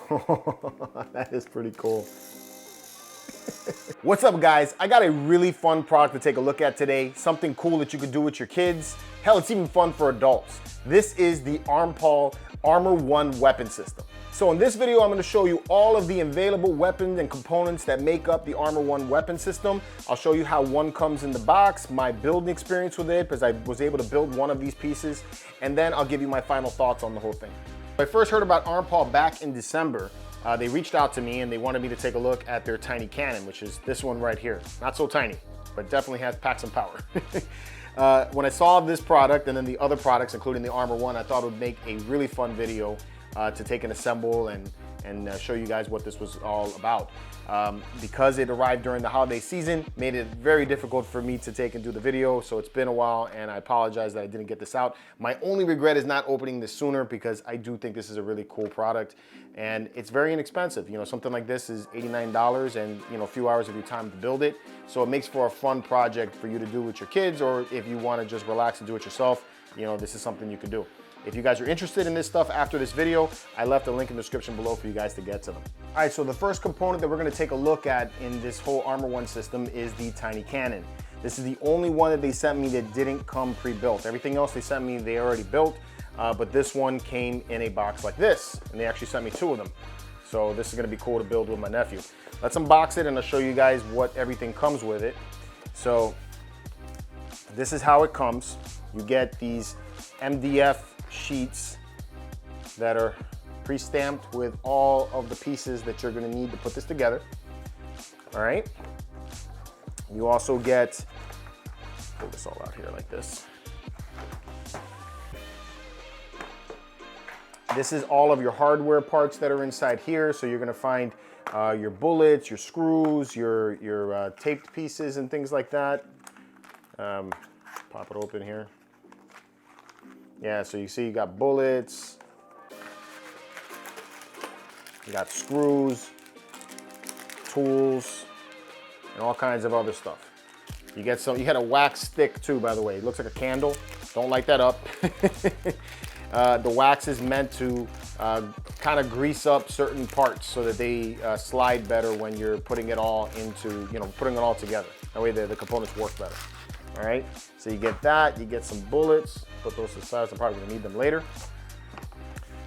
That is pretty cool. What's up, guys? I got a really fun product to take a look at today. Something cool that you could do with your kids. Hell, it's even fun for adults. This is the ARMPAL Armor-1 weapon system. So in this video, I'm going to show you all of the available weapons and components that make up the Armor-1 weapon system. I'll show you how one comes in the box, my building experience with it, because I was able to build one of these pieces, and then I'll give you my final thoughts on the whole thing. When I first heard about ARMPAL back in December, they reached out to me and they wanted me to take a look at their tiny cannon, which is this one right here. Not so tiny, but definitely packs some power. When I saw this product and then the other products, including the Armor-1, I thought it would make a really fun video to take and assemble and show you guys what this was all about. Because it arrived during the holiday season, made it very difficult for me to take and do the video, so it's been a while and I apologize that I didn't get this out. My only regret is not opening this sooner, because I do think this is a really cool product and it's very inexpensive. You know, something like this is $89 and, you know, a few hours of your time to build it. So it makes for a fun project for you to do with your kids, or if you want to just relax and do it yourself, you know, this is something you can do. If you guys are interested in this stuff after this video, I left a link in the description below for you guys to get to them. All right, so the first component that we're gonna take a look at in this whole Armor-1 system is the tiny cannon. This is the only one that they sent me that didn't come pre-built. Everything else they sent me, they already built, but this one came in a box like this, and they actually sent me 2 of them. So this is gonna be cool to build with my nephew. Let's unbox it and I'll show you guys what everything comes with it. So this is how it comes. You get these MDF sheets that are pre-stamped with all of the pieces that you're going to need to put this together. All right. You also get, pull this all out here like this. This is all of your hardware parts that are inside here. So you're going to find your bullets, your screws, your taped pieces and things like that. Pop it open here. Yeah, so you see you got bullets, you got screws, tools, and all kinds of other stuff. You get a wax stick too, by the way. It looks like a candle. Don't light that up. The wax is meant to kind of grease up certain parts so that they slide better when you're putting it all into, you know, putting it all together. That way the components work better. All right, so you get that, you get some bullets, put those to the side, I'm probably gonna need them later.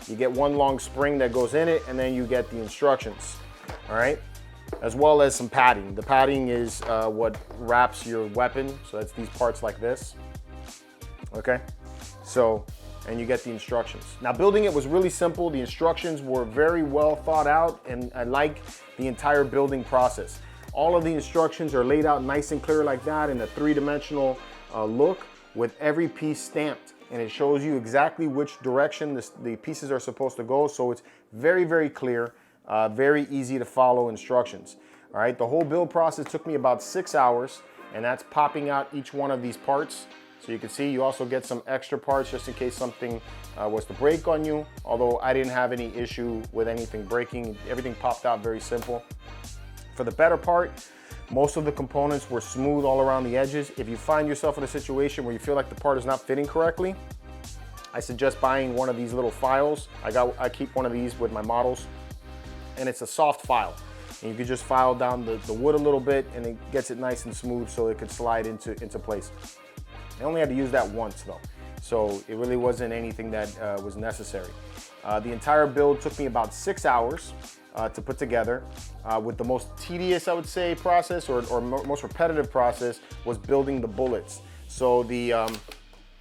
You get one long spring that goes in it, and then you get the instructions, all right? As well as some padding. The padding is what wraps your weapon, so that's these parts like this, okay? So, and you get the instructions. Now, building it was really simple. The instructions were very well thought out, and I like the entire building process. All of the instructions are laid out nice and clear like that in a 3-dimensional look with every piece stamped. And it shows you exactly which direction the pieces are supposed to go. So it's very, very clear, very easy to follow instructions. All right, the whole build process took me about 6 hours, and that's popping out each one of these parts. So you can see you also get some extra parts just in case something was to break on you. Although I didn't have any issue with anything breaking. Everything popped out very simple. For the better part, most of the components were smooth all around the edges. If you find yourself in a situation where you feel like the part is not fitting correctly, I suggest buying one of these little files. I keep one of these with my models, and it's a soft file. And you can just file down the wood a little bit, and it gets it nice and smooth so it could slide into place. I only had to use that once though, so it really wasn't anything that was necessary. The entire build took me about 6 hours. To put together, with the most tedious, I would say, process or most repetitive process was building the bullets. So the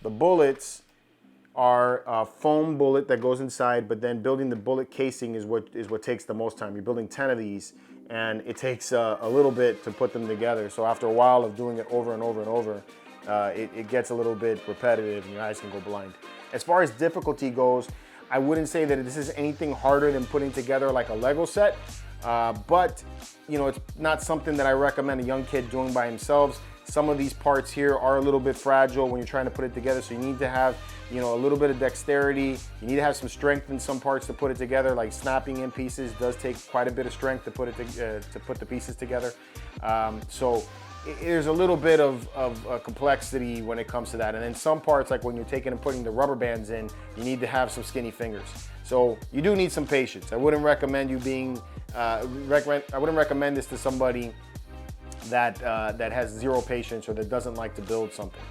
bullets are a foam bullet that goes inside, but then building the bullet casing is what takes the most time. You're building 10 of these, and it takes a little bit to put them together. So after a while of doing it over and over and over, it gets a little bit repetitive and your eyes can go blind. As far as difficulty goes, I wouldn't say that this is anything harder than putting together like a Lego set, but you know, it's not something that I recommend a young kid doing by themselves. Some of these parts here are a little bit fragile when you're trying to put it together, so you need to have, you know, a little bit of dexterity. You need to have some strength in some parts to put it together, like snapping in pieces does take quite a bit of strength to put the pieces together. So there's a little bit of complexity when it comes to that. And then some parts, like when you're taking and putting the rubber bands in, you need to have some skinny fingers. So you do need some patience. I wouldn't recommend you being, I wouldn't recommend this to somebody that has zero patience or that doesn't like to build something.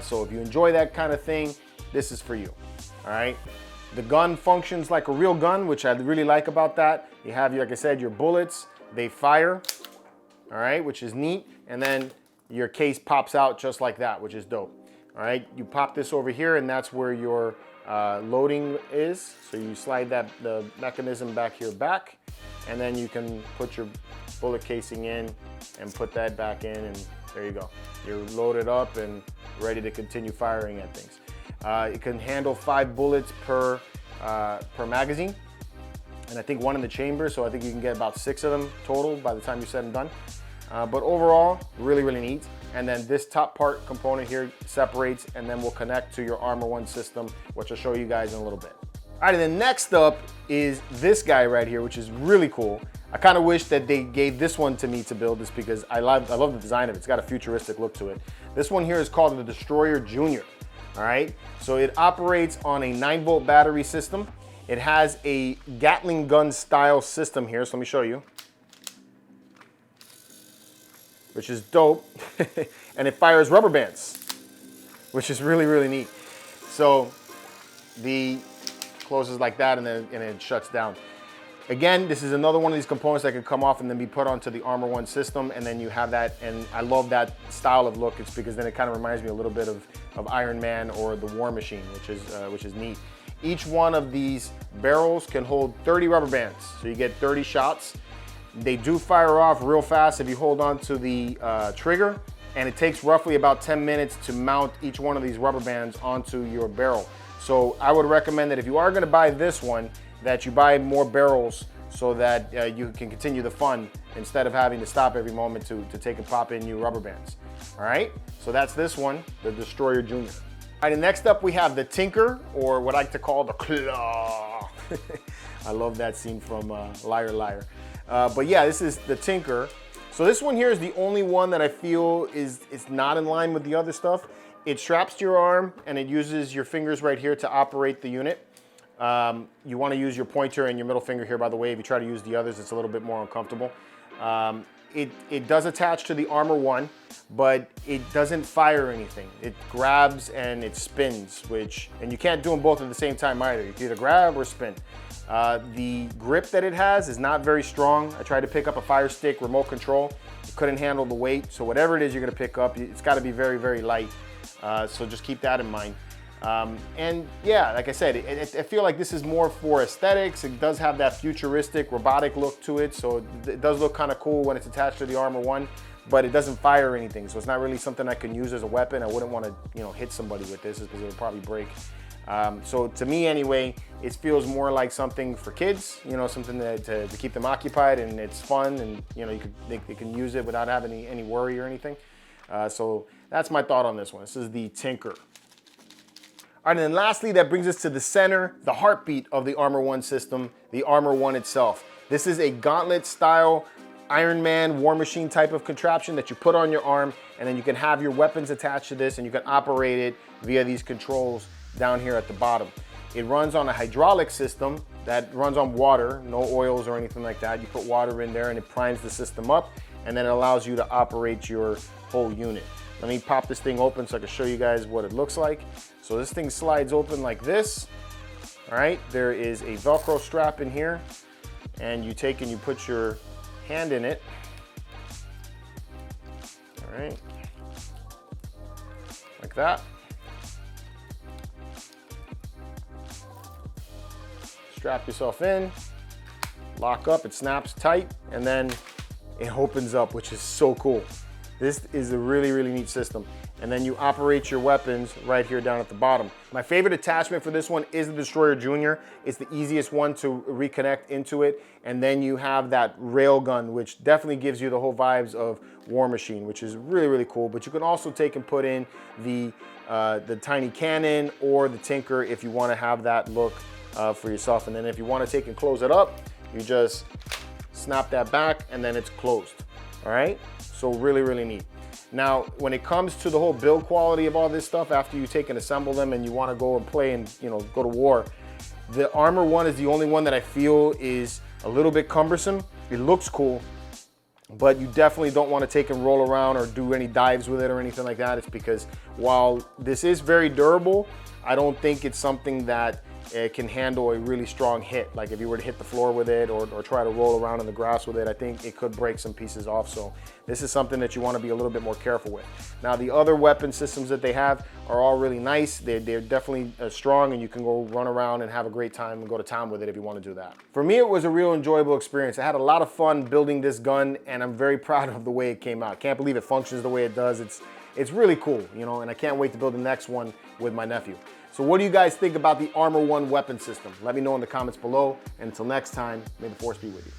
So if you enjoy that kind of thing, this is for you, all right? The gun functions like a real gun, which I really like about that. You have, like I said, your bullets, they fire, all right, which is neat. And then your case pops out just like that, which is dope. All right, you pop this over here and that's where your loading is. So you slide the mechanism back here back, and then you can put your bullet casing in and put that back in, and there you go. You're loaded up and ready to continue firing at things. It can handle 5 bullets per magazine, and I think 1 in the chamber, so I think you can get about 6 of them total by the time you're said and done. But overall, really, really neat. And then this top part component here separates and then will connect to your Armor-1 system, which I'll show you guys in a little bit. All right, and then next up is this guy right here, which is really cool. I kind of wish that they gave this one to me to build this because I love the design of it. It's got a futuristic look to it. This one here is called the Destroyer Junior. All right, so it operates on a 9-volt battery system. It has a Gatling gun style system here, so let me show you, which is dope. And it fires rubber bands, which is really, really neat. So the closes like that, and then it shuts down. Again, this is another one of these components that can come off and then be put onto the Armor-1 system, and then you have that, and I love that style of look. It's because then it kind of reminds me a little bit of Iron Man or the War Machine, which is neat. Each one of these barrels can hold 30 rubber bands, so you get 30 shots. They do fire off real fast if you hold on to the trigger, and it takes roughly about 10 minutes to mount each one of these rubber bands onto your barrel. So I would recommend that if you are going to buy this one, that you buy more barrels so that you can continue the fun instead of having to stop every moment to take and pop in new rubber bands. All right, so that's this one, the Destroyer Junior. All right, and next up we have the Tinker, or what I like to call the Claw. I love that scene from Liar Liar. But yeah, this is the Tinker. So this one here is the only one that I feel is not in line with the other stuff. It straps to your arm and it uses your fingers right here to operate the unit. You want to use your pointer and your middle finger here, by the way. If you try to use the others, it's a little bit more uncomfortable. It does attach to the Armor-1, but it doesn't fire anything. It grabs and it spins, and you can't do them both at the same time either. You can either grab or spin. The grip that it has is not very strong. I tried to pick up a Fire Stick remote control. It couldn't handle the weight. So whatever it is you're gonna pick up, it's gotta be very, very light. So just keep that in mind. And yeah, like I said, I feel like this is more for aesthetics. It does have that futuristic robotic look to it. So it does look kind of cool when it's attached to the Armor-1, but it doesn't fire anything. So it's not really something I can use as a weapon. I wouldn't want to, hit somebody with this because it would probably break. So to me anyway, it feels more like something for kids, something to keep them occupied, and it's fun, and they can use it without having any worry or anything. So that's my thought on this one. This is the Tinker. All right, and then lastly, that brings us to the center, the heartbeat of the Armor-1 system, the Armor-1 itself. This is a Gauntlet style Iron Man, War Machine type of contraption that you put on your arm, and then you can have your weapons attached to this, and you can operate it via these controls down here at the bottom. It runs on a hydraulic system that runs on water, no oils or anything like that. You put water in there and it primes the system up, and then it allows you to operate your whole unit. Let me pop this thing open so I can show you guys what it looks like. So this thing slides open like this. All right, there is a Velcro strap in here, and you take and you put your hand in it. All right, like that. Strap yourself in, lock up, it snaps tight, and then it opens up, which is so cool. This is a really, really neat system. And then you operate your weapons right here down at the bottom. My favorite attachment for this one is the Destroyer Junior. It's the easiest one to reconnect into it. And then you have that rail gun, which definitely gives you the whole vibes of War Machine, which is really, really cool. But you can also take and put in the tiny cannon or the Tinker if you want to have that look for yourself. And then if you want to take and close it up, you just snap that back and then it's closed. All right, so really, really neat. Now, when it comes to the whole build quality of all this stuff, after you take and assemble them and you want to go and play and, you know, go to war, the Armor-1 is the only one that I feel is a little bit cumbersome. It looks cool, but you definitely don't want to take and roll around or do any dives with it or anything like that. It's because while this is very durable, I don't think it's something that it can handle a really strong hit. Like if you were to hit the floor with it or try to roll around in the grass with it, I think it could break some pieces off. So this is something that you want to be a little bit more careful with. Now, the other weapon systems that they have are all really nice. They're definitely strong, and you can go run around and have a great time and go to town with it if you want to do that. For me, it was a real enjoyable experience. I had a lot of fun building this gun, and I'm very proud of the way it came out. Can't believe it functions the way it does. It's really cool, you know, and I can't wait to build the next one with my nephew. So what do you guys think about the Armor-1 weapon system? Let me know in the comments below. And until next time, may the force be with you.